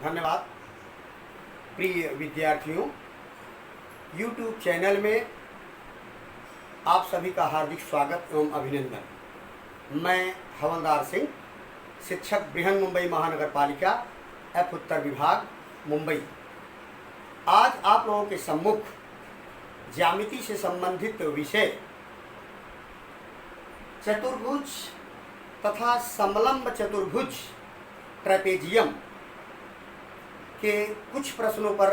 धन्यवाद। प्रिय विद्यार्थियों, YouTube चैनल में आप सभी का हार्दिक स्वागत एवं अभिनंदन। मैं हवलदार सिंह, शिक्षक बृहन मुंबई महानगर पालिका एफ उत्तर विभाग मुंबई। आज आप लोगों के सम्मुख ज्यामिति से संबंधित विषय चतुर्भुज तथा समलंब चतुर्भुज ट्रेपेजियम के कुछ प्रश्नों पर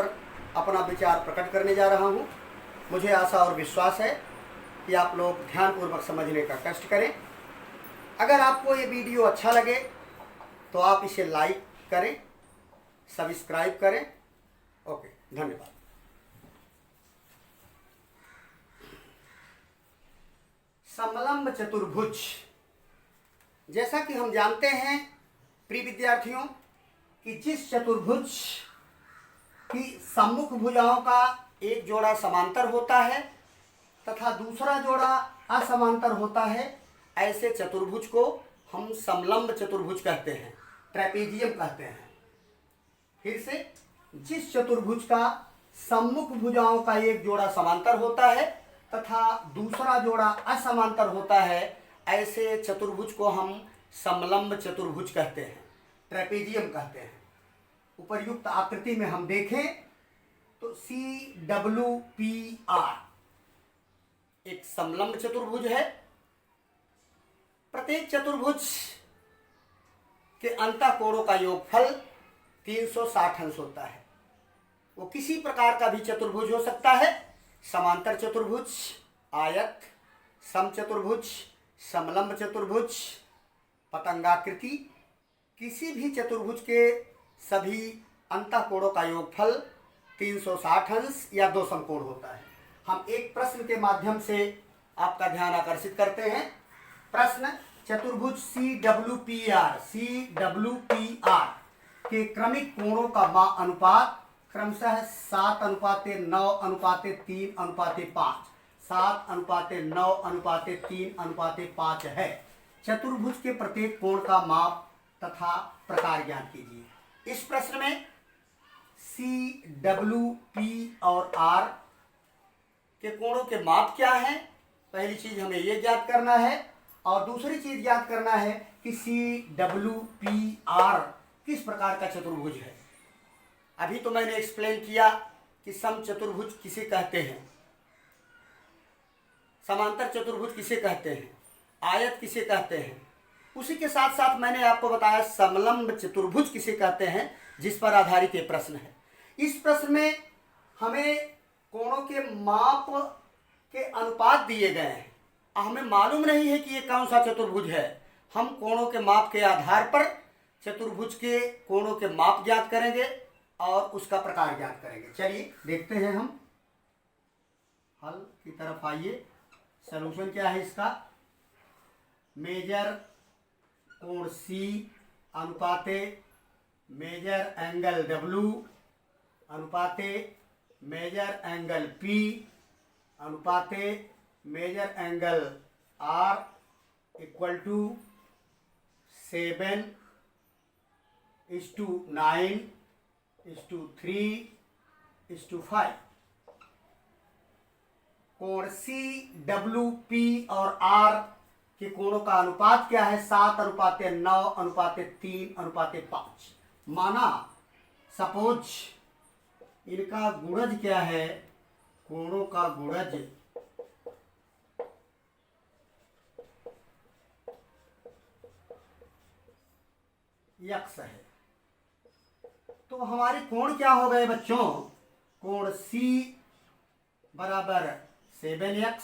अपना विचार प्रकट करने जा रहा हूं। मुझे आशा और विश्वास है कि आप लोग ध्यानपूर्वक समझने का कष्ट करें। अगर आपको ये वीडियो अच्छा लगे तो आप इसे लाइक करें, सब्सक्राइब करें। ओके, धन्यवाद। समलंब चतुर्भुज, जैसा कि हम जानते हैं प्रिय विद्यार्थियों कि जिस चतुर्भुज की सम्मुख भुजाओं का एक जोड़ा समांतर होता है तथा दूसरा जोड़ा असमांतर होता है, ऐसे चतुर्भुज को हम समलंब चतुर्भुज कहते हैं, ट्रेपेजियम कहते हैं। फिर से, जिस चतुर्भुज का सम्मुख भुजाओं का एक जोड़ा समांतर होता है तथा दूसरा जोड़ा असमांतर होता है, ऐसे चतुर्भुज को हम समलंब चतुर्भुज कहते हैं, ट्रेपेजियम कहते हैं। उपर्युक्त आकृति में हम देखें तो CWPR एक समलंब चतुर्भुज है। प्रत्येक चतुर्भुज के अंतःकोणों का योगफल 360 अंश होता है। वो किसी प्रकार का भी चतुर्भुज हो सकता है, समांतर चतुर्भुज, आयत, समचतुर्भुज, समलंब चतुर्भुज, पतंगाकृति। किसी भी चतुर्भुज के सभी अंतःकोणों का योगफल 360 अंश या 2 समकोण होता है। हम एक प्रश्न के माध्यम से आपका ध्यान आकर्षित करते हैं। प्रश्न, चतुर्भुज CWPR के क्रमिक कोणों का अनुपात क्रमशः 7:9:3:5, 7:9:3:5 है। चतुर्भुज के प्रत्येक कोण का माप तथा प्रकार ज्ञात कीजिए। इस प्रश्न में CWP और R के कोणों के माप क्या हैं, पहली चीज हमें ये ज्ञात करना है। और दूसरी चीज ज्ञात करना है कि CWPR किस प्रकार का चतुर्भुज है। अभी तो मैंने एक्सप्लेन किया कि समचतुर्भुज किसे कहते हैं, समांतर चतुर्भुज किसे कहते हैं, आयत किसे कहते हैं। उसी के साथ साथ मैंने आपको बताया समलंब चतुर्भुज किसे कहते हैं, जिस पर आधारित ये प्रश्न है। इस प्रश्न में हमें कोणों के माप के अनुपात दिए गए हैं। हमें मालूम नहीं है कि ये कौन सा चतुर्भुज है। हम कोणों के माप के आधार पर चतुर्भुज के कोणों के माप ज्ञात करेंगे और उसका प्रकार ज्ञात करेंगे। चलिए देखते हैं हम हल की तरफ। आइए, सलूशन क्या है इसका। मेजर कोण C अनुपाते मेजर एंगल W अनुपाते मेजर एंगल P अनुपाते major angle R equal to 7:9:3:5। कोण CWP और R के कोणों का अनुपात क्या है, 7:9:3:5। माना सपोज इनका गुणज क्या है, कोणों का गुणज x है। तो हमारे कोण क्या हो गए बच्चों, कोण C बराबर 7x,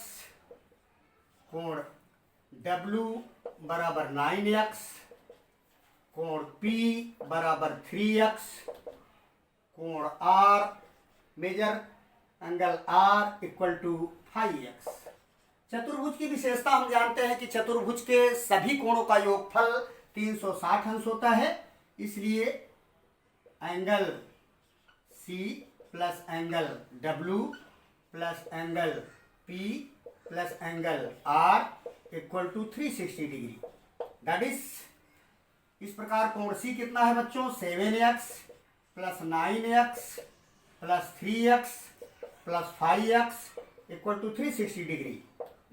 कोण W बराबर 9x, कोण P बराबर 3x, कोण R major angle R equal to 5x। चतुर्भुज की विशेषता हम जानते हैं कि चतुर्भुज के सभी कोणों का योगफल 360 अंश होता है। इसलिए angle C plus angle W plus angle P plus angle R equal to 360 degree. That is, इस प्रकार कोण C कितना है बच्चों, 7x plus 9x plus 3x plus 5x equal to 360 degree.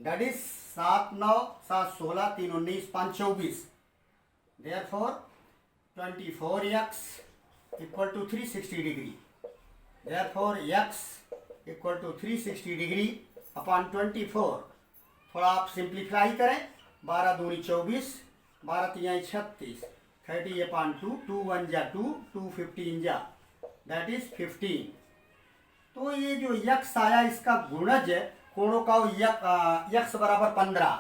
That is 7 9 7 16 3 19 5 24। Therefore 24x equal to 360 degree. Therefore x equal to 360 degree upon 24। थोड़ा आप simplify करें। 12 दूनी 24, 12 तियाई 36, 30 अपॉन 2, 2 1 जा 2, 2 15 जा, दैट इज 15। तो ये जो यक्स आया इसका गुणज कोणों का यक्स बराबर 15,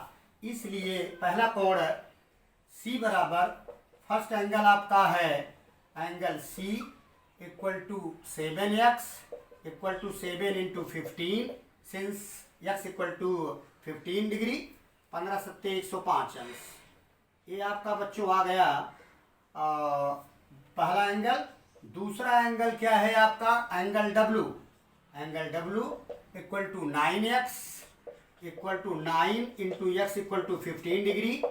इसलिए पहला कोण सी बराबर फर्स्ट एंगल आपका है angle C equal to 7x equal to 7 into 15 since x equal to 15 degree. 15 सत्ते 105 अंश। ये आपका बच्चों आ गया पहला एंगल। दूसरा एंगल क्या है आपका angle W। Angle W equal to 9x equal to 9 into x equal to 15 degree.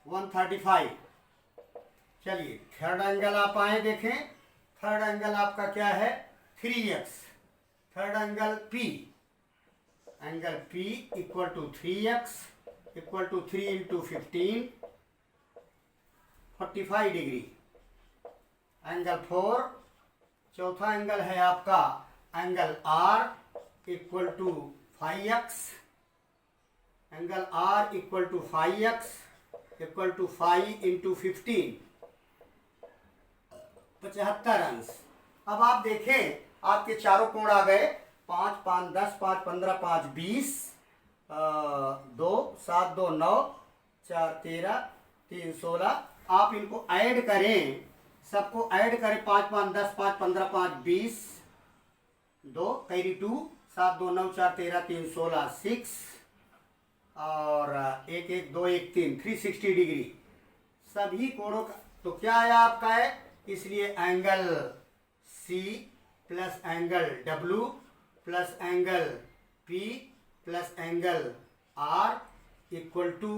$135। चलिए थर्ड एंगल आप आए देखें। थर्ड एंगल आपका क्या है 3x। Third angle P। Angle P equal to 3x equal to 3 into 15 45 degree. Angle 4। चौथा angle है आपका angle R equal to 5x। Angle R equal to 5x equal to 5 into 15 75 अंश। अब आप देखें आपके चारों कोण आ गए 5 5 10 5 15 5 20 2 7 2 9 4 13 3 16। आप इनको ऐड करें, सबको ऐड करें 5 5 10 5 15 5 20 2 कैरी 2 7 2 9 4 13 3 16 6 और 1 1 2 1 3 360 डिग्री सभी कोणों का। तो क्या आया आपका है, इसलिए angle C plus angle W plus angle P plus angle R equal to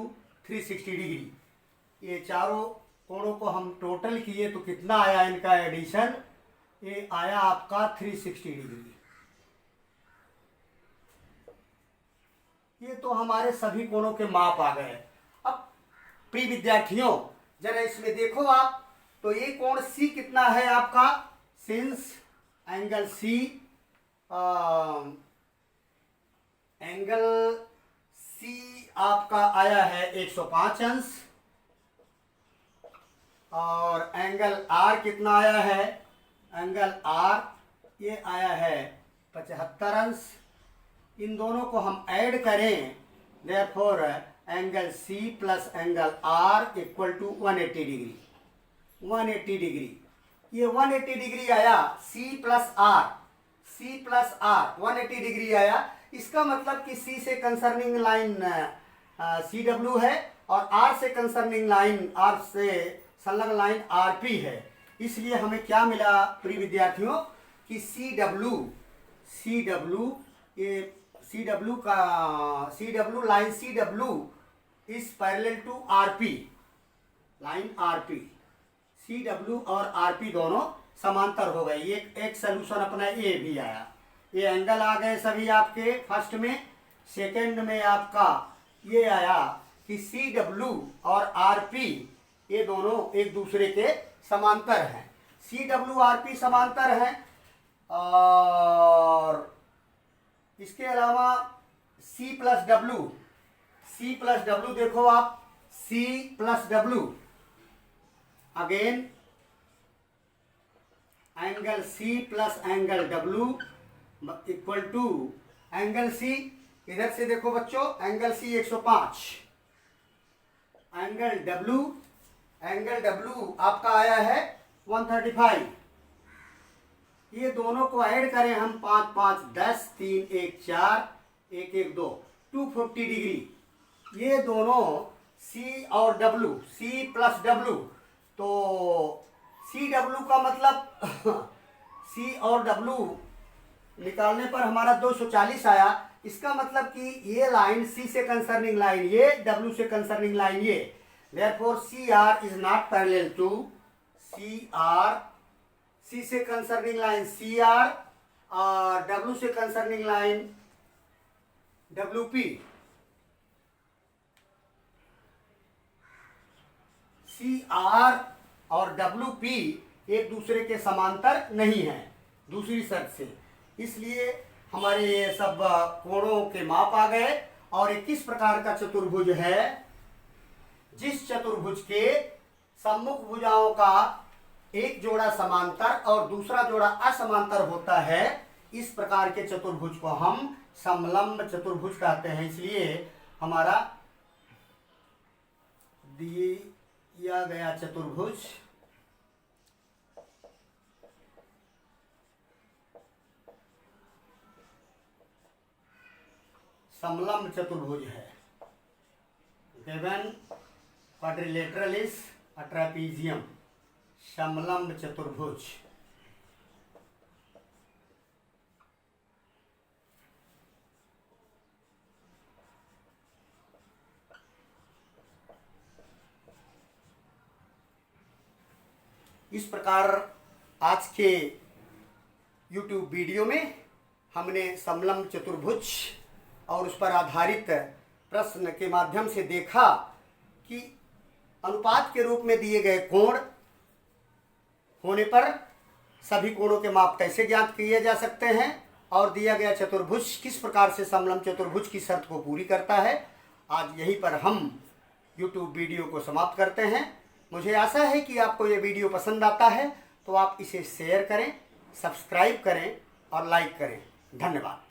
360 degree. ये चारों कोणों को हम टोटल किए तो कितना आया इनका एडिशन, ये आया आपका 360 डिग्री। ये तो हमारे सभी कोणों के माप आ गए। अब प्रिय विद्यार्थियों जरा इसमें देखो आप, तो ये कोण C कितना है आपका, since angle C angle C आपका आया है 105 अंश और एंगल R कितना आया है, एंगल R ये आया है 75 अंश। इन दोनों को हम ऐड करें, therefore angle C plus angle R equal to 180 degree. 180 degree, ये 180 डिग्री आया C plus R। C plus R 180 degree आया। इसका मतलब कि C से कंसर्निंग लाइन CW है और R से कंसर्निंग लाइन, R से संलग्न लाइन RP है। इसलिए हमें क्या मिला प्रिय विद्यार्थियों कि CW ये CW line CW is parallel to RP line RP। CW और RP दोनों समांतर हो गए। ये एक सोल्यूशन अपना ये भी आया। ये एंगल आ गए सभी आपके फर्स्ट में। सेकंड में आपका ये आया कि CW और RP ये दोनों एक दूसरे के समांतर हैं। CW RP समांतर हैं और इसके अलावा C प्लस W देखो आप, C plus W again angle C plus angle W equal to angle C। इधर से देखो बच्चों एंगल C 105, एंगल W आपका आया है 135। ये दोनों को ऐड करें हम 5 5 10 3 1 4 1 1 2 240 डिग्री। ये दोनों C और W, C प्लस W, तो CW का मतलब C और W निकालने पर हमारा 240 आया। इसका मतलब कि ये लाइन C से कंसर्निंग लाइन ये, W से कंसर्निंग लाइन ये, Therefore CR is not parallel to CR, C से कंसर्निंग लाइन CR और W से कंसर्निंग लाइन WP। CR और WP एक दूसरे के समांतर नहीं है दूसरी शर्त से, इसलिए हमारे ये सब कोणों के माप आ गए। और ये किस प्रकार का चतुर्भुज है? जिस चतुर्भुज के सम्मुख भुजाओं का एक जोड़ा समांतर और दूसरा जोड़ा असमांतर होता है, इस प्रकार के चतुर्भुज को हम समलंब चतुर्भुज कहते हैं। इसलिए हमारा दिया गया चतुर्भुज समलंब चतुर्भुज है। Given quadrilateral is a trapezium, समलंब चतुर्भुज। इस प्रकार आज के YouTube वीडियो में हमने समलंब चतुर्भुज और उस पर आधारित प्रश्न के माध्यम से देखा कि अनुपात के रूप में दिए गए कोण होने पर सभी कोणों के माप कैसे ज्ञात किए जा सकते हैं और दिया गया चतुर्भुज किस प्रकार से समलंब चतुर्भुज की शर्त को पूरी करता है। आज यहीं पर हम YouTube वीडियो को समाप्त करते हैं। मुझे आशा है कि आपको ये वीडियो पसंद आता है, तो आप इसे शेयर करें, सब्सक्राइब करें और लाइक करें। धन्यवाद।